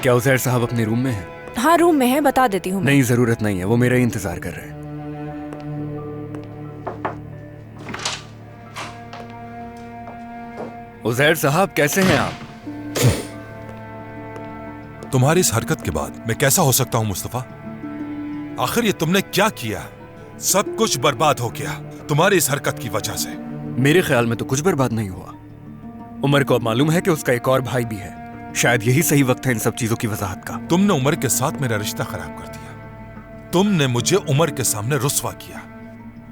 क्या उज़ैर साहब अपने रूम में हैं? हाँ, रूम में है, बता देती हूँ। नहीं, जरूरत नहीं है, वो मेरा ही इंतजार कर रहे हैं। उज़ैर साहब, कैसे हैं आप? तुम्हारी इस हरकत के बाद मैं कैसा हो सकता हूं मुस्तफा? आखिर ये तुमने क्या किया? सब कुछ बर्बाद हो गया तुम्हारी इस हरकत की वजह से। मेरे ख्याल में तो कुछ बर्बाद नहीं हुआ। उमर को अब मालूम है कि उसका एक और भाई भी है। शायद यही सही वक्त है इन सब चीजों की वजाहत का। तुमने उमर के साथ मेरा रिश्ता खराब कर दिया। तुमने मुझे उमर के सामने रुस्वा किया।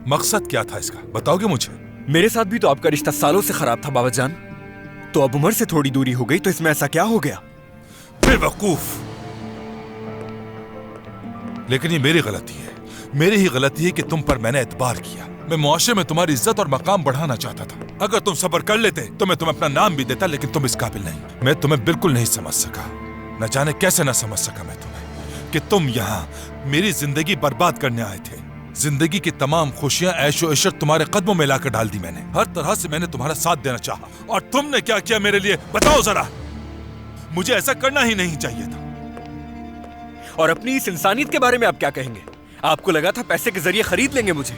मकसद क्या था इसका, बताओगे मुझे? मेरे साथ भी तो आपका रिश्ता सालों से खराब था बाबा जान। तो अब उमर से थोड़ी दूरी हो गई तो इसमें ऐसा क्या हो गया? बेवकूफ। लेकिन ये मेरी गलती है, मेरी ही गलती है कि तुम पर मैंने एतबार किया। मैं मुआशरे में तुम्हारी इज्जत और मकाम बढ़ाना चाहता था। अगर तुम सब्र कर लेते तो मैं तुम्हें अपना नाम भी देता, लेकिन तुम इस काबिल नहीं। मैं तुम्हें बिल्कुल नहीं समझ सका। न जाने कैसे न समझ सका मैं तुम्हें कि तुम यहाँ मेरी जिंदगी बर्बाद करने आए थे। जिंदगी की तमाम खुशियां, ऐशो इशरत तुम्हारे कदमों में लाकर डाल दी मैंने। हर तरह से मैंने तुम्हारा साथ देना चाहा, और तुमने क्या किया मेरे लिए, बताओ जरा। मुझे ऐसा करना ही नहीं चाहिए था। और अपनी इस इंसानियत के बारे में आप क्या कहेंगे? आपको लगा था पैसे के जरिए खरीद लेंगे मुझे,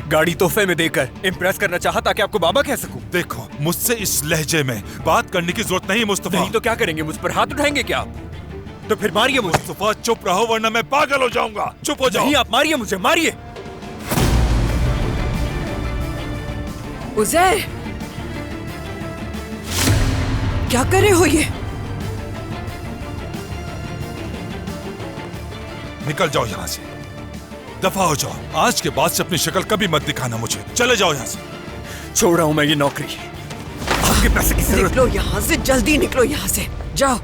गाड़ी तोहफे में देकर इम्प्रेस करना चाहा ताकि आपको बाबा कह सकूं। देखो, मुझसे इस लहजे में बात करने की जरूरत नहीं मुस्तफा। नहीं तो क्या करेंगे? मुझ पर हाथ उठाएंगे क्या आप? तो फिर मारिए मुझे। मुस्तफा चुप रहो वरना मैं पागल हो जाऊंगा। चुप हो जाओ। नहीं, आप मारिए मुझे, मारिए। उज़ैर, क्या कर रहे हो ये? निकल जाओ यहाँ से, दफा हो जाओ। आज के बाद से अपनी शक्ल कभी मत दिखाना मुझे। चले जाओ यहाँ से। छोड़ रहा हूं मैं ये नौकरी। आपके पैसे की जरूरत। निकलो यहाँ से, जल्दी निकलो यहाँ से, जाओ।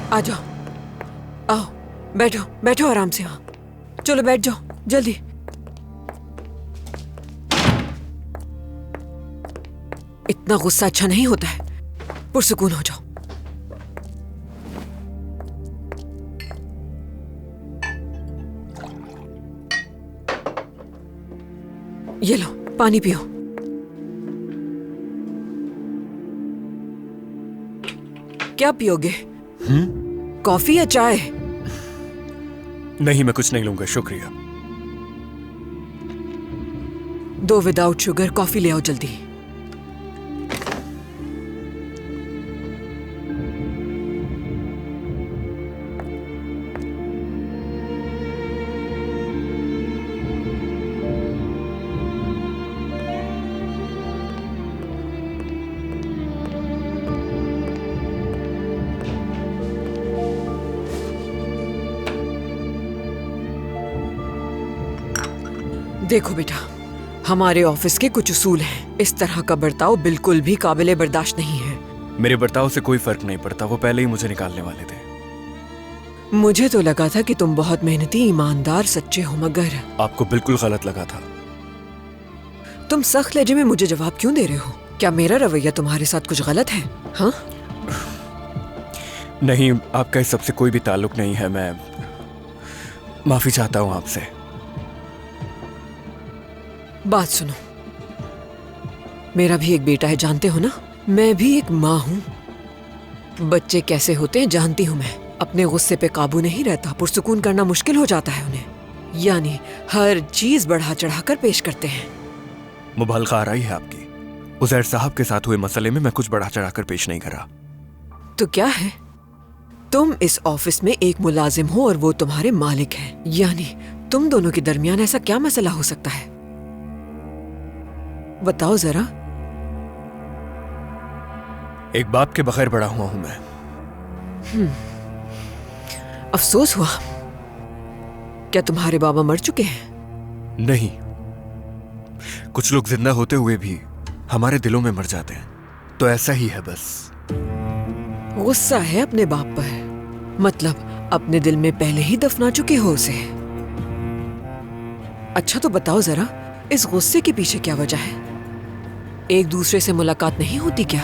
आ जाओ, आओ, बैठो बैठो आराम से। हाँ, चलो बैठ जाओ जल्दी। इतना गुस्सा अच्छा नहीं होता है, पुरसुकून हो जाओ। ये लो, पानी पियो। क्या पियोगे? कॉफी या चाय? नहीं, मैं कुछ नहीं लूंगा, शुक्रिया। 2 विदाउट शुगर कॉफी ले आओ जल्दी। देखो बेटा, हमारे ऑफिस के कुछ उसूल हैं। इस तरह का बर्ताव बिल्कुल भी काबिले बर्दाश्त नहीं है। मेरे बर्ताव से कोई फर्क नहीं पड़ता, वो पहले ही मुझे निकालने वाले थे। मुझे तो लगा था कि तुम बहुत मेहनती, ईमानदार, सच्चे हो, मगर आपको बिल्कुल गलत लगा था। तुम सख्त लहजे में मुझे जवाब क्यों दे रहे हो? क्या मेरा रवैया तुम्हारे साथ कुछ गलत है? हाँ? नहीं, आपका इस सबसे कोई भी ताल्लुक नहीं है। मैं माफी चाहता हूं आपसे। बात सुनो, मेरा भी एक बेटा है, जानते हो ना? मैं भी एक माँ हूँ। बच्चे कैसे होते हैं जानती हूँ मैं। अपने गुस्से पे काबू नहीं रहता, पुरसुकून करना मुश्किल हो जाता है उन्हें। यानी हर चीज बढ़ा चढ़ाकर पेश करते हैं। मुबालगा आ रही है आपकी। उज़ैर साहब के साथ हुए मसले में मैं कुछ बढ़ा चढ़ाकर पेश नहीं करा। तो क्या है? तुम इस ऑफिस में एक मुलाजिम हो और वो तुम्हारे मालिक हैं। यानी तुम दोनों के दरमियान ऐसा क्या मसला हो सकता है? बताओ जरा। एक बाप के बगैर बड़ा हुआ हूं मैं। अफसोस हुआ। क्या तुम्हारे बाबा मर चुके हैं? नहीं, कुछ लोग जिंदा होते हुए भी हमारे दिलों में मर जाते हैं, तो ऐसा ही है बस। गुस्सा है अपने बाप पर, मतलब अपने दिल में पहले ही दफना चुके हो उसे। अच्छा तो बताओ जरा, इस गुस्से के पीछे क्या वजह है? एक दूसरे से मुलाकात नहीं होती क्या?